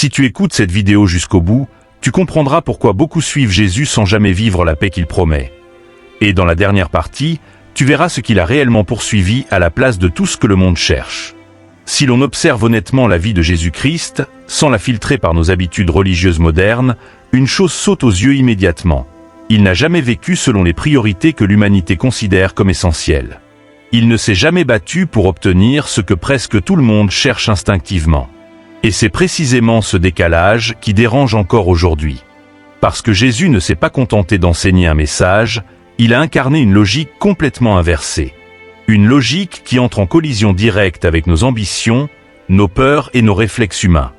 Si tu écoutes cette vidéo jusqu'au bout, tu comprendras pourquoi beaucoup suivent Jésus sans jamais vivre la paix qu'il promet. Et dans la dernière partie, tu verras ce qu'il a réellement poursuivi à la place de tout ce que le monde cherche. Si l'on observe honnêtement la vie de Jésus-Christ, sans la filtrer par nos habitudes religieuses modernes, une chose saute aux yeux immédiatement. Il n'a jamais vécu selon les priorités que l'humanité considère comme essentielles. Il ne s'est jamais battu pour obtenir ce que presque tout le monde cherche instinctivement. Et c'est précisément ce décalage qui dérange encore aujourd'hui. Parce que Jésus ne s'est pas contenté d'enseigner un message, il a incarné une logique complètement inversée. Une logique qui entre en collision directe avec nos ambitions, nos peurs et nos réflexes humains.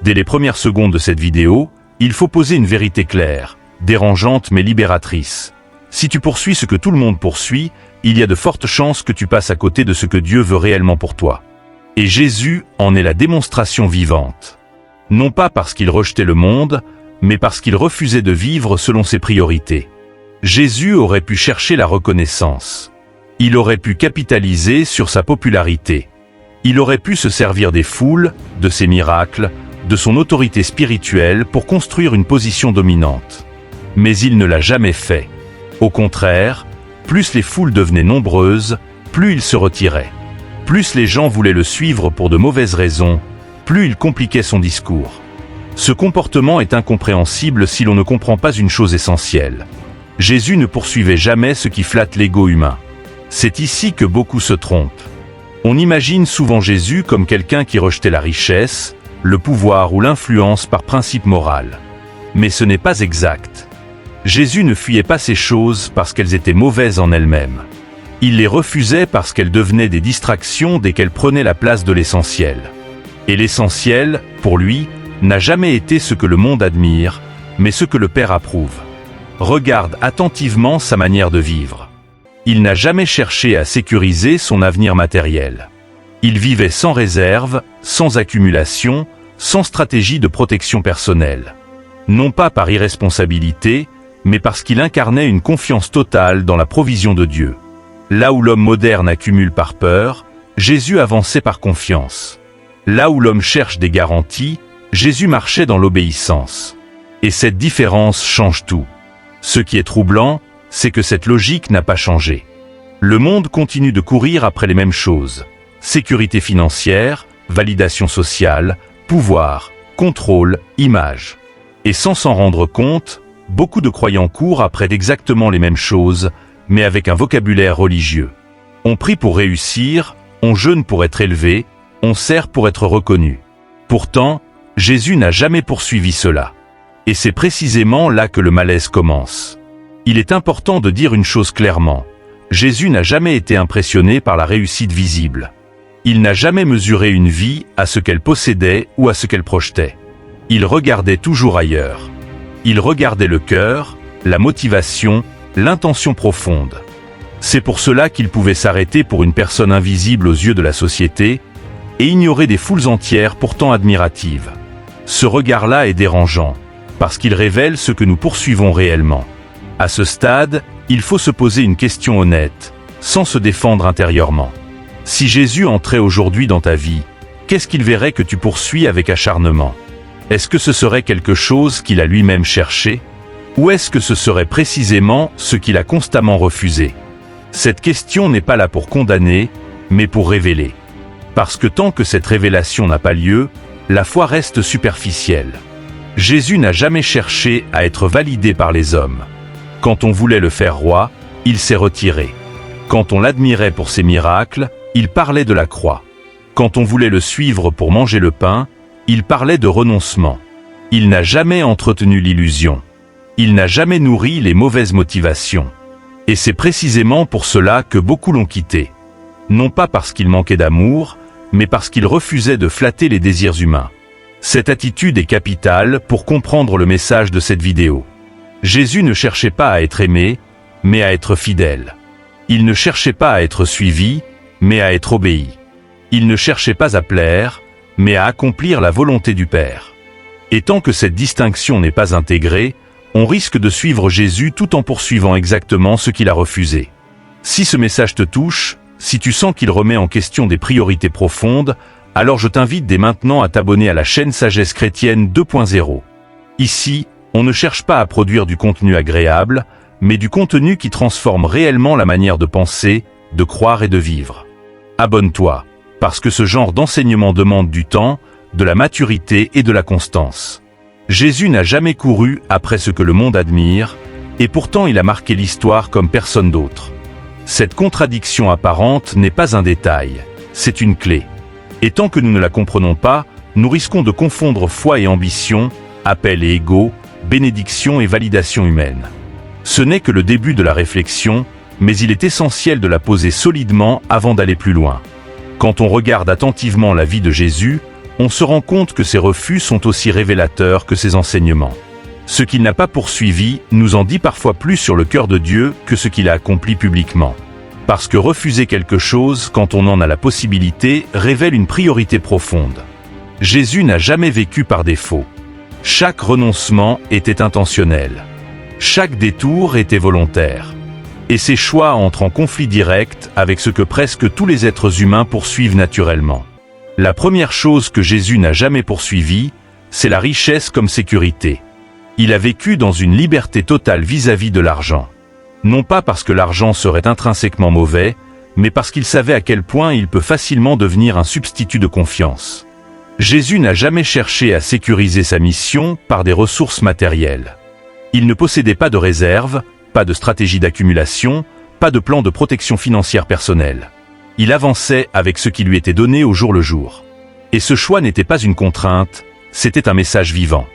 Dès les premières secondes de cette vidéo, il faut poser une vérité claire, dérangeante mais libératrice. Si tu poursuis ce que tout le monde poursuit, il y a de fortes chances que tu passes à côté de ce que Dieu veut réellement pour toi. Et Jésus en est la démonstration vivante. Non pas parce qu'il rejetait le monde, mais parce qu'il refusait de vivre selon ses priorités. Jésus aurait pu chercher la reconnaissance. Il aurait pu capitaliser sur sa popularité. Il aurait pu se servir des foules, de ses miracles, de son autorité spirituelle pour construire une position dominante. Mais il ne l'a jamais fait. Au contraire, plus les foules devenaient nombreuses, plus il se retirait. Plus les gens voulaient le suivre pour de mauvaises raisons, plus il compliquait son discours. Ce comportement est incompréhensible si l'on ne comprend pas une chose essentielle. Jésus ne poursuivait jamais ce qui flatte l'ego humain. C'est ici que beaucoup se trompent. On imagine souvent Jésus comme quelqu'un qui rejetait la richesse, le pouvoir ou l'influence par principe moral. Mais ce n'est pas exact. Jésus ne fuyait pas ces choses parce qu'elles étaient mauvaises en elles-mêmes. Il les refusait parce qu'elles devenaient des distractions dès qu'elles prenaient la place de l'essentiel. Et l'essentiel, pour lui, n'a jamais été ce que le monde admire, mais ce que le Père approuve. Regarde attentivement sa manière de vivre. Il n'a jamais cherché à sécuriser son avenir matériel. Il vivait sans réserve, sans accumulation, sans stratégie de protection personnelle. Non pas par irresponsabilité, mais parce qu'il incarnait une confiance totale dans la provision de Dieu. Là où l'homme moderne accumule par peur, Jésus avançait par confiance. Là où l'homme cherche des garanties, Jésus marchait dans l'obéissance. Et cette différence change tout. Ce qui est troublant, c'est que cette logique n'a pas changé. Le monde continue de courir après les mêmes choses. Sécurité financière, validation sociale, pouvoir, contrôle, image. Et sans s'en rendre compte, beaucoup de croyants courent après exactement les mêmes choses, mais avec un vocabulaire religieux. On prie pour réussir, on jeûne pour être élevé, on sert pour être reconnu. Pourtant, Jésus n'a jamais poursuivi cela. Et c'est précisément là que le malaise commence. Il est important de dire une chose clairement. Jésus n'a jamais été impressionné par la réussite visible. Il n'a jamais mesuré une vie à ce qu'elle possédait ou à ce qu'elle projetait. Il regardait toujours ailleurs. Il regardait le cœur, la motivation, l'intention profonde. C'est pour cela qu'il pouvait s'arrêter pour une personne invisible aux yeux de la société et ignorer des foules entières pourtant admiratives. Ce regard-là est dérangeant, parce qu'il révèle ce que nous poursuivons réellement. À ce stade, il faut se poser une question honnête, sans se défendre intérieurement. Si Jésus entrait aujourd'hui dans ta vie, qu'est-ce qu'il verrait que tu poursuis avec acharnement? Est-ce que ce serait quelque chose qu'il a lui-même cherché? Ou est-ce que ce serait précisément ce qu'il a constamment refusé? Cette question n'est pas là pour condamner, mais pour révéler. Parce que tant que cette révélation n'a pas lieu, la foi reste superficielle. Jésus n'a jamais cherché à être validé par les hommes. Quand on voulait le faire roi, il s'est retiré. Quand on l'admirait pour ses miracles, il parlait de la croix. Quand on voulait le suivre pour manger le pain, il parlait de renoncement. Il n'a jamais entretenu l'illusion. Il n'a jamais nourri les mauvaises motivations. Et c'est précisément pour cela que beaucoup l'ont quitté. Non pas parce qu'il manquait d'amour, mais parce qu'il refusait de flatter les désirs humains. Cette attitude est capitale pour comprendre le message de cette vidéo. Jésus ne cherchait pas à être aimé, mais à être fidèle. Il ne cherchait pas à être suivi, mais à être obéi. Il ne cherchait pas à plaire, mais à accomplir la volonté du Père. Et tant que cette distinction n'est pas intégrée, on risque de suivre Jésus tout en poursuivant exactement ce qu'il a refusé. Si ce message te touche, si tu sens qu'il remet en question des priorités profondes, Alors je t'invite dès maintenant à t'abonner à la chaîne Sagesse Chrétienne 2.0. Ici, on ne cherche pas à produire du contenu agréable, mais du contenu qui transforme réellement la manière de penser, de croire et de vivre. Abonne-toi, parce que ce genre d'enseignement demande du temps, de la maturité et de la constance. Jésus n'a jamais couru après ce que le monde admire, et pourtant il a marqué l'histoire comme personne d'autre. Cette contradiction apparente n'est pas un détail, c'est une clé. Et tant que nous ne la comprenons pas, nous risquons de confondre foi et ambition, appel et ego, bénédiction et validation humaine. Ce n'est que le début de la réflexion, mais il est essentiel de la poser solidement avant d'aller plus loin. Quand on regarde attentivement la vie de Jésus, on se rend compte que ses refus sont aussi révélateurs que ses enseignements. Ce qu'il n'a pas poursuivi nous en dit parfois plus sur le cœur de Dieu que ce qu'il a accompli publiquement. Parce que refuser quelque chose quand on en a la possibilité révèle une priorité profonde. Jésus n'a jamais vécu par défaut. Chaque renoncement était intentionnel. Chaque détour était volontaire. Et ses choix entrent en conflit direct avec ce que presque tous les êtres humains poursuivent naturellement. La première chose que Jésus n'a jamais poursuivie, c'est la richesse comme sécurité. Il a vécu dans une liberté totale vis-à-vis de l'argent. Non pas parce que l'argent serait intrinsèquement mauvais, mais parce qu'il savait à quel point il peut facilement devenir un substitut de confiance. Jésus n'a jamais cherché à sécuriser sa mission par des ressources matérielles. Il ne possédait pas de réserve, pas de stratégie d'accumulation, pas de plan de protection financière personnelle. Il avançait avec ce qui lui était donné au jour le jour. Et ce choix n'était pas une contrainte, c'était un message vivant.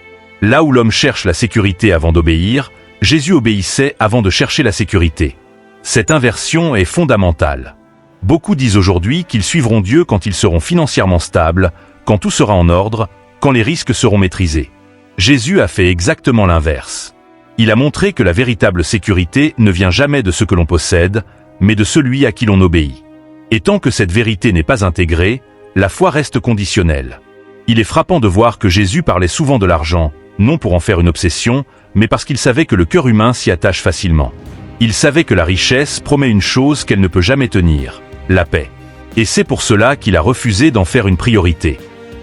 Là où l'homme cherche la sécurité avant d'obéir, Jésus obéissait avant de chercher la sécurité. Cette inversion est fondamentale. Beaucoup disent aujourd'hui qu'ils suivront Dieu quand ils seront financièrement stables, quand tout sera en ordre, quand les risques seront maîtrisés. Jésus a fait exactement l'inverse. Il a montré que la véritable sécurité ne vient jamais de ce que l'on possède, mais de celui à qui l'on obéit. Et tant que cette vérité n'est pas intégrée, la foi reste conditionnelle. Il est frappant de voir que Jésus parlait souvent de l'argent, non pour en faire une obsession, mais parce qu'il savait que le cœur humain s'y attache facilement. Il savait que la richesse promet une chose qu'elle ne peut jamais tenir, la paix. Et c'est pour cela qu'il a refusé d'en faire une priorité.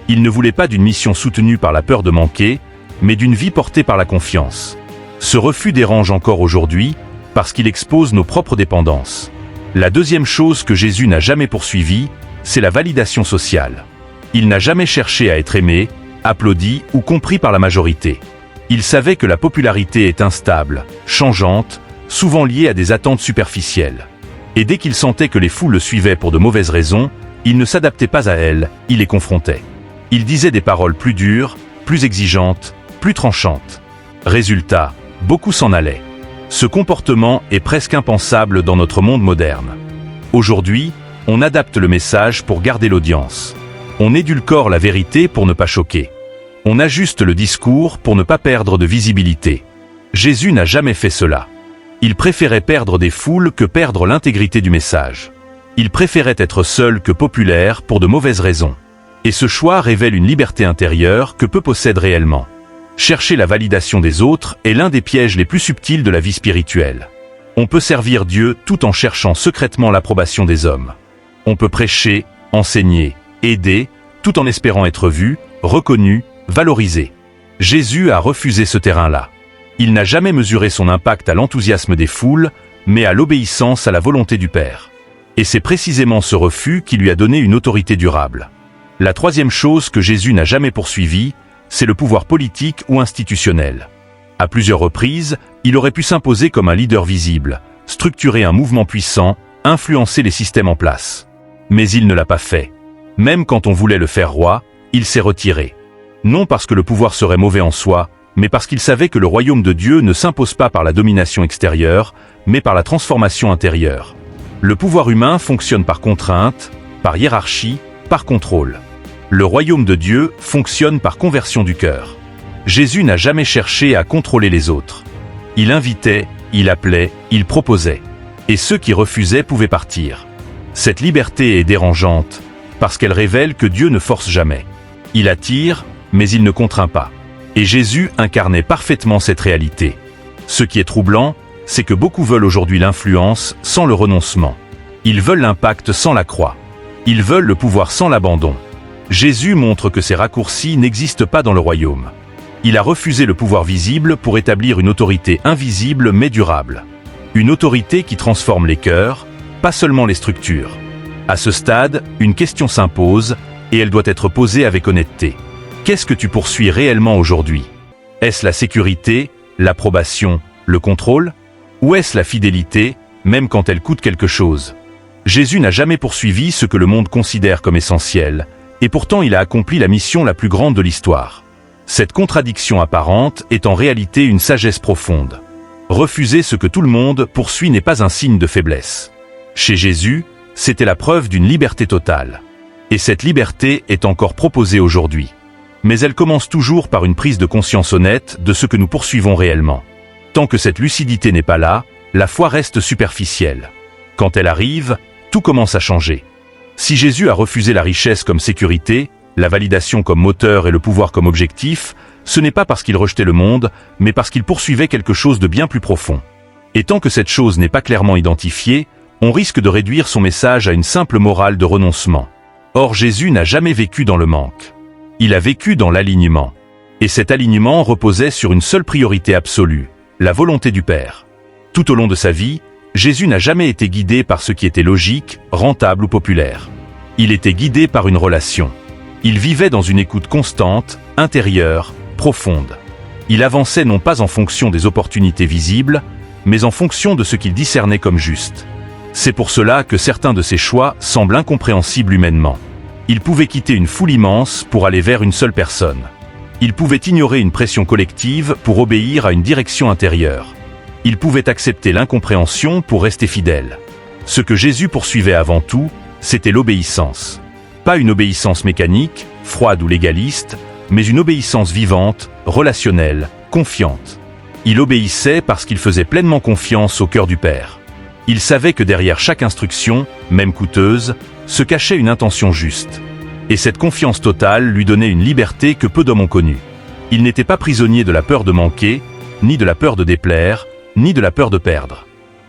Il ne voulait pas d'une mission soutenue par la peur de manquer, mais d'une vie portée par la confiance. Ce refus dérange encore aujourd'hui, parce qu'il expose nos propres dépendances. La deuxième chose que Jésus n'a jamais poursuivie, c'est la validation sociale. Il n'a jamais cherché à être aimé, applaudi ou compris par la majorité. Il savait que la popularité est instable, changeante, souvent liée à des attentes superficielles. Et dès qu'il sentait que les foules le suivaient pour de mauvaises raisons, il ne s'adaptait pas à elles, il les confrontait. Il disait des paroles plus dures, plus exigeantes, plus tranchantes. Résultat, beaucoup s'en allaient. Ce comportement est presque impensable dans notre monde moderne. Aujourd'hui, on adapte le message pour garder l'audience. On édulcore la vérité pour ne pas choquer. On ajuste le discours pour ne pas perdre de visibilité. Jésus n'a jamais fait cela. Il préférait perdre des foules que perdre l'intégrité du message. Il préférait être seul que populaire pour de mauvaises raisons. Et ce choix révèle une liberté intérieure que peu possèdent réellement. Chercher la validation des autres est l'un des pièges les plus subtils de la vie spirituelle. On peut servir Dieu tout en cherchant secrètement l'approbation des hommes. On peut prêcher, enseigner, aider, tout en espérant être vu, reconnu, valorisé. Jésus a refusé ce terrain-là. Il n'a jamais mesuré son impact à l'enthousiasme des foules, mais à l'obéissance à la volonté du Père. Et c'est précisément ce refus qui lui a donné une autorité durable. La troisième chose que Jésus n'a jamais poursuivie, c'est le pouvoir politique ou institutionnel. À plusieurs reprises, il aurait pu s'imposer comme un leader visible, structurer un mouvement puissant, influencer les systèmes en place. Mais il ne l'a pas fait. Même quand on voulait le faire roi, il s'est retiré. Non parce que le pouvoir serait mauvais en soi, mais parce qu'il savait que le royaume de Dieu ne s'impose pas par la domination extérieure, mais par la transformation intérieure. Le pouvoir humain fonctionne par contrainte, par hiérarchie, par contrôle. Le royaume de Dieu fonctionne par conversion du cœur. Jésus n'a jamais cherché à contrôler les autres. Il invitait, il appelait, il proposait. Et ceux qui refusaient pouvaient partir. Cette liberté est dérangeante, parce qu'elle révèle que Dieu ne force jamais. Il attire, mais il ne contraint pas. Et Jésus incarnait parfaitement cette réalité. Ce qui est troublant, c'est que beaucoup veulent aujourd'hui l'influence sans le renoncement. Ils veulent l'impact sans la croix. Ils veulent le pouvoir sans l'abandon. Jésus montre que ces raccourcis n'existent pas dans le royaume. Il a refusé le pouvoir visible pour établir une autorité invisible mais durable. Une autorité qui transforme les cœurs, pas seulement les structures. À ce stade, une question s'impose, et elle doit être posée avec honnêteté. Qu'est-ce que tu poursuis réellement aujourd'hui? Est-ce la sécurité, l'approbation, le contrôle? Ou est-ce la fidélité, même quand elle coûte quelque chose? Jésus n'a jamais poursuivi ce que le monde considère comme essentiel, et pourtant il a accompli la mission la plus grande de l'histoire. Cette contradiction apparente est en réalité une sagesse profonde. Refuser ce que tout le monde poursuit n'est pas un signe de faiblesse. Chez Jésus, c'était la preuve d'une liberté totale. Et cette liberté est encore proposée aujourd'hui. Mais elle commence toujours par une prise de conscience honnête de ce que nous poursuivons réellement. Tant que cette lucidité n'est pas là, la foi reste superficielle. Quand elle arrive, tout commence à changer. Si Jésus a refusé la richesse comme sécurité, la validation comme moteur et le pouvoir comme objectif, ce n'est pas parce qu'il rejetait le monde, mais parce qu'il poursuivait quelque chose de bien plus profond. Et tant que cette chose n'est pas clairement identifiée, on risque de réduire son message à une simple morale de renoncement. Or Jésus n'a jamais vécu dans le manque. Il a vécu dans l'alignement. Et cet alignement reposait sur une seule priorité absolue, la volonté du Père. Tout au long de sa vie, Jésus n'a jamais été guidé par ce qui était logique, rentable ou populaire. Il était guidé par une relation. Il vivait dans une écoute constante, intérieure, profonde. Il avançait non pas en fonction des opportunités visibles, mais en fonction de ce qu'il discernait comme juste. C'est pour cela que certains de ses choix semblent incompréhensibles humainement. Il pouvait quitter une foule immense pour aller vers une seule personne. Il pouvait ignorer une pression collective pour obéir à une direction intérieure. Il pouvait accepter l'incompréhension pour rester fidèle. Ce que Jésus poursuivait avant tout, c'était l'obéissance. Pas une obéissance mécanique, froide ou légaliste, mais une obéissance vivante, relationnelle, confiante. Il obéissait parce qu'il faisait pleinement confiance au cœur du Père. Il savait que derrière chaque instruction, même coûteuse, se cachait une intention juste. Et cette confiance totale lui donnait une liberté que peu d'hommes ont connue. Il n'était pas prisonnier de la peur de manquer, ni de la peur de déplaire, ni de la peur de perdre.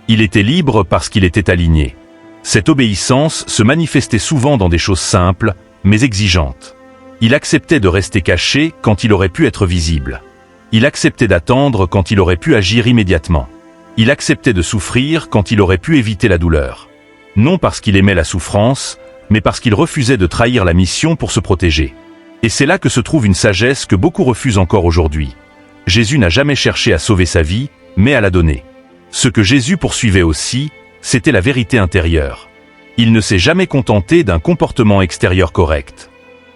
Il était libre parce qu'il était aligné. Cette obéissance se manifestait souvent dans des choses simples, mais exigeantes. Il acceptait de rester caché quand il aurait pu être visible. Il acceptait d'attendre quand il aurait pu agir immédiatement. Il acceptait de souffrir quand il aurait pu éviter la douleur. Non parce qu'il aimait la souffrance, mais parce qu'il refusait de trahir la mission pour se protéger. Et c'est là que se trouve une sagesse que beaucoup refusent encore aujourd'hui. Jésus n'a jamais cherché à sauver sa vie, mais à la donner. Ce que Jésus poursuivait aussi, c'était la vérité intérieure. Il ne s'est jamais contenté d'un comportement extérieur correct.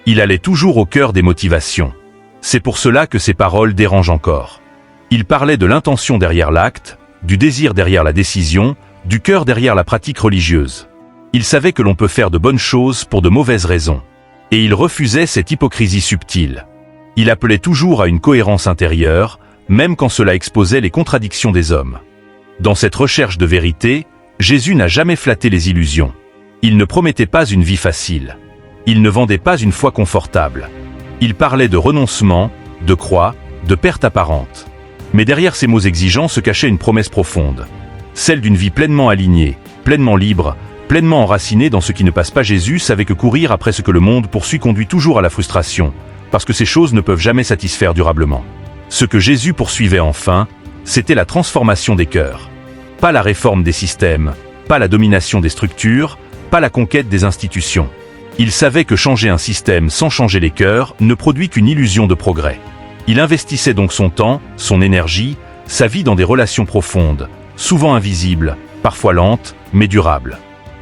Il allait toujours au cœur des motivations. C'est pour cela que ses paroles dérangent encore. Il parlait de l'intention derrière l'acte, du désir derrière la décision, du cœur derrière la pratique religieuse. Il savait que l'on peut faire de bonnes choses pour de mauvaises raisons. Et il refusait cette hypocrisie subtile. Il appelait toujours à une cohérence intérieure, même quand cela exposait les contradictions des hommes. Dans cette recherche de vérité, Jésus n'a jamais flatté les illusions. Il ne promettait pas une vie facile. Il ne vendait pas une foi confortable. Il parlait de renoncement, de croix, de perte apparente. Mais derrière ces mots exigeants se cachait une promesse profonde. Celle d'une vie pleinement alignée, pleinement libre, pleinement enracinée dans ce qui ne passe pas. Jésus savait que courir après ce que le monde poursuit conduit toujours à la frustration, parce que ces choses ne peuvent jamais satisfaire durablement. Ce que Jésus poursuivait enfin, c'était la transformation des cœurs. Pas la réforme des systèmes, pas la domination des structures, pas la conquête des institutions. Il savait que changer un système sans changer les cœurs ne produit qu'une illusion de progrès. Il investissait donc son temps, son énergie, sa vie dans des relations profondes, souvent invisibles, parfois lentes, mais durables.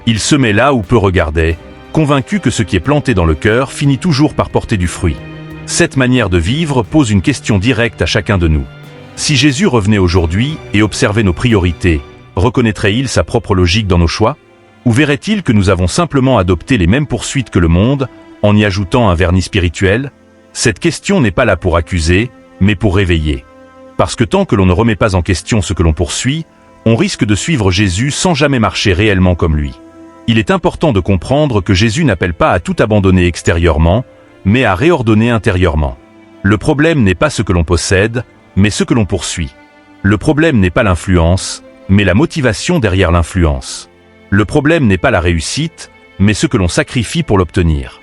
Il semait là où peu regardaient, convaincu que ce qui est planté dans le cœur finit toujours par porter du fruit. Cette manière de vivre pose une question directe à chacun de nous. Si Jésus revenait aujourd'hui et observait nos priorités, reconnaîtrait-il sa propre logique dans nos choix? Ou verrait-il que nous avons simplement adopté les mêmes poursuites que le monde, en y ajoutant un vernis spirituel? Cette question n'est pas là pour accuser, mais pour réveiller. Parce que tant que l'on ne remet pas en question ce que l'on poursuit, on risque de suivre Jésus sans jamais marcher réellement comme lui. Il est important de comprendre que Jésus n'appelle pas à tout abandonner extérieurement, mais à réordonner intérieurement. Le problème n'est pas ce que l'on possède, mais ce que l'on poursuit. Le problème n'est pas l'influence, mais la motivation derrière l'influence. Le problème n'est pas la réussite, mais ce que l'on sacrifie pour l'obtenir.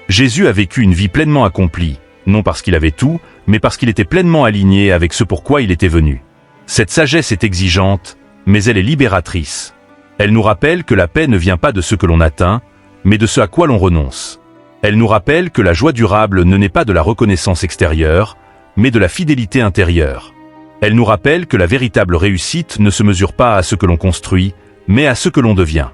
Jésus a vécu une vie pleinement accomplie, non parce qu'il avait tout, mais parce qu'il était pleinement aligné avec ce pourquoi il était venu. Cette sagesse est exigeante, mais elle est libératrice. Elle nous rappelle que la paix ne vient pas de ce que l'on atteint, mais de ce à quoi l'on renonce. Elle nous rappelle que la joie durable ne naît pas de la reconnaissance extérieure, mais de la fidélité intérieure. Elle nous rappelle que la véritable réussite ne se mesure pas à ce que l'on construit, mais à ce que l'on devient.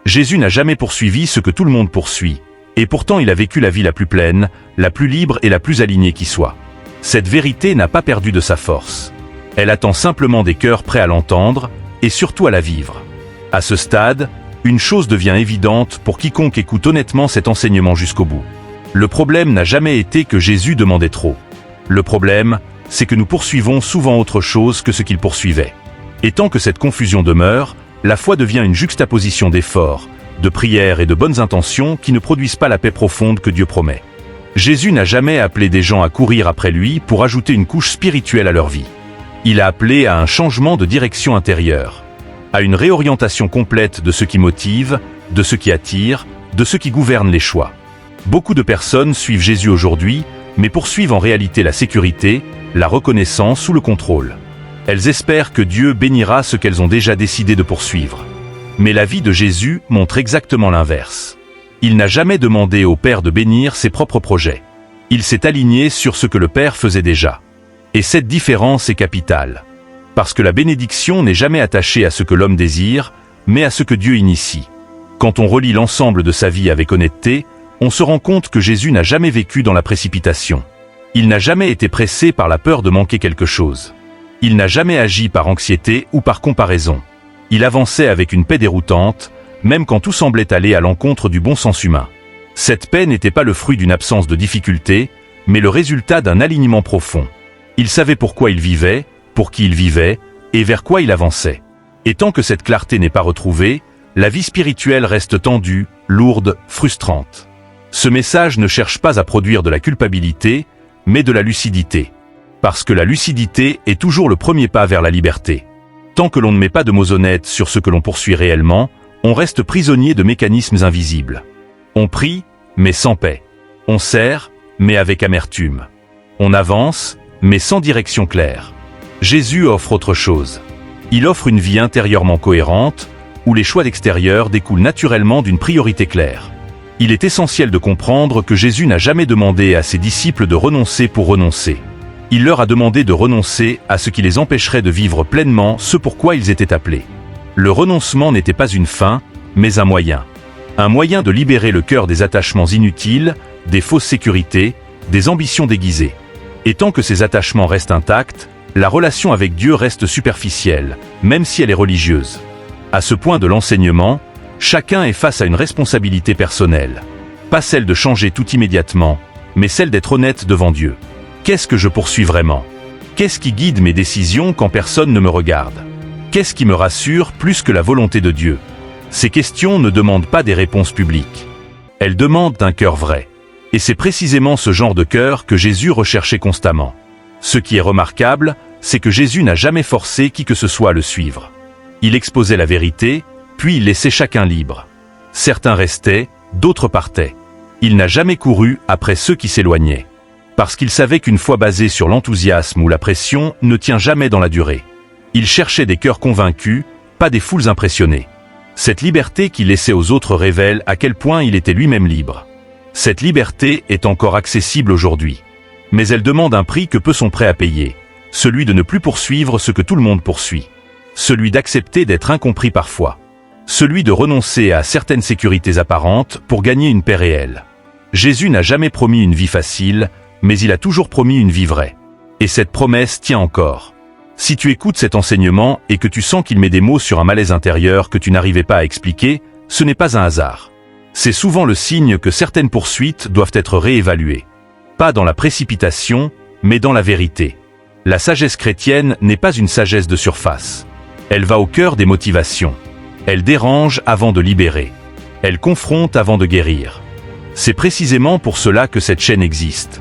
Jésus n'a jamais poursuivi ce que tout le monde poursuit, et pourtant il a vécu la vie la plus pleine, la plus libre et la plus alignée qui soit. Cette vérité n'a pas perdu de sa force. Elle attend simplement des cœurs prêts à l'entendre, et surtout à la vivre. À ce stade, une chose devient évidente pour quiconque écoute honnêtement cet enseignement jusqu'au bout. Le problème n'a jamais été que Jésus demandait trop. Le problème, c'est que nous poursuivons souvent autre chose que ce qu'il poursuivait. Et tant que cette confusion demeure, la foi devient une juxtaposition d'efforts, de prières et de bonnes intentions qui ne produisent pas la paix profonde que Dieu promet. Jésus n'a jamais appelé des gens à courir après lui pour ajouter une couche spirituelle à leur vie. Il a appelé à un changement de direction intérieure, à une réorientation complète de ce qui motive, de ce qui attire, de ce qui gouverne les choix. Beaucoup de personnes suivent Jésus aujourd'hui, mais poursuivent en réalité la sécurité, la reconnaissance ou le contrôle. Elles espèrent que Dieu bénira ce qu'elles ont déjà décidé de poursuivre. Mais la vie de Jésus montre exactement l'inverse. Il n'a jamais demandé au Père de bénir ses propres projets. Il s'est aligné sur ce que le Père faisait déjà. Et cette différence est capitale. Parce que la bénédiction n'est jamais attachée à ce que l'homme désire, mais à ce que Dieu initie. Quand on relit l'ensemble de sa vie avec honnêteté, on se rend compte que Jésus n'a jamais vécu dans la précipitation. Il n'a jamais été pressé par la peur de manquer quelque chose. Il n'a jamais agi par anxiété ou par comparaison. Il avançait avec une paix déroutante, même quand tout semblait aller à l'encontre du bon sens humain. Cette paix n'était pas le fruit d'une absence de difficulté, mais le résultat d'un alignement profond. Il savait pourquoi il vivait, pour qui il vivait, et vers quoi il avançait. Et tant que cette clarté n'est pas retrouvée, la vie spirituelle reste tendue, lourde, frustrante. Ce message ne cherche pas à produire de la culpabilité, mais de la lucidité. Parce que la lucidité est toujours le premier pas vers la liberté. Tant que l'on ne met pas de mots honnêtes sur ce que l'on poursuit réellement, on reste prisonnier de mécanismes invisibles. On prie, mais sans paix. On sert, mais avec amertume. On avance, mais sans direction claire. Jésus offre autre chose. Il offre une vie intérieurement cohérente, où les choix extérieurs découlent naturellement d'une priorité claire. Il est essentiel de comprendre que Jésus n'a jamais demandé à ses disciples de renoncer pour renoncer. Il leur a demandé de renoncer à ce qui les empêcherait de vivre pleinement ce pourquoi ils étaient appelés. Le renoncement n'était pas une fin, mais un moyen. Un moyen de libérer le cœur des attachements inutiles, des fausses sécurités, des ambitions déguisées. Et tant que ces attachements restent intacts, la relation avec Dieu reste superficielle, même si elle est religieuse. À ce point de l'enseignement, chacun est face à une responsabilité personnelle. Pas celle de changer tout immédiatement, mais celle d'être honnête devant Dieu. Qu'est-ce que je poursuis vraiment? Qu'est-ce qui guide mes décisions quand personne ne me regarde? Qu'est-ce qui me rassure plus que la volonté de Dieu? Ces questions ne demandent pas des réponses publiques. Elles demandent un cœur vrai. Et c'est précisément ce genre de cœur que Jésus recherchait constamment. Ce qui est remarquable, c'est que Jésus n'a jamais forcé qui que ce soit à le suivre. Il exposait la vérité, puis il laissait chacun libre. Certains restaient, d'autres partaient. Il n'a jamais couru après ceux qui s'éloignaient. Parce qu'il savait qu'une foi basée sur l'enthousiasme ou la pression ne tient jamais dans la durée. Il cherchait des cœurs convaincus, pas des foules impressionnées. Cette liberté qu'il laissait aux autres révèle à quel point il était lui-même libre. Cette liberté est encore accessible aujourd'hui. Mais elle demande un prix que peu sont prêts à payer. Celui de ne plus poursuivre ce que tout le monde poursuit. Celui d'accepter d'être incompris parfois. Celui de renoncer à certaines sécurités apparentes pour gagner une paix réelle. Jésus n'a jamais promis une vie facile, mais il a toujours promis une vie vraie. Et cette promesse tient encore. Si tu écoutes cet enseignement et que tu sens qu'il met des mots sur un malaise intérieur que tu n'arrivais pas à expliquer, ce n'est pas un hasard. C'est souvent le signe que certaines poursuites doivent être réévaluées. Pas dans la précipitation, mais dans la vérité. La sagesse chrétienne n'est pas une sagesse de surface. Elle va au cœur des motivations. Elle dérange avant de libérer. Elle confronte avant de guérir. C'est précisément pour cela que cette chaîne existe.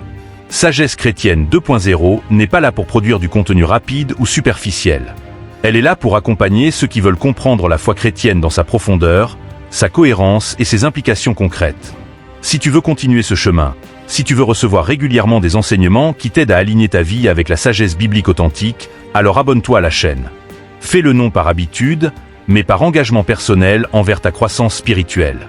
Sagesse chrétienne 2.0 n'est pas là pour produire du contenu rapide ou superficiel. Elle est là pour accompagner ceux qui veulent comprendre la foi chrétienne dans sa profondeur, sa cohérence et ses implications concrètes. Si tu veux continuer ce chemin, si tu veux recevoir régulièrement des enseignements qui t'aident à aligner ta vie avec la sagesse biblique authentique, alors abonne-toi à la chaîne. Fais-le non par habitude, mais par engagement personnel envers ta croissance spirituelle.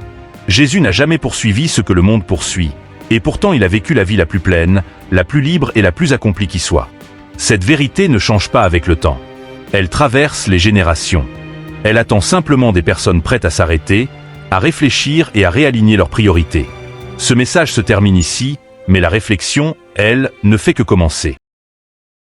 Jésus n'a jamais poursuivi ce que le monde poursuit, et pourtant il a vécu la vie la plus pleine, la plus libre et la plus accomplie qui soit. Cette vérité ne change pas avec le temps. Elle traverse les générations. Elle attend simplement des personnes prêtes à s'arrêter, à réfléchir et à réaligner leurs priorités. Ce message se termine ici, mais la réflexion, elle, ne fait que commencer.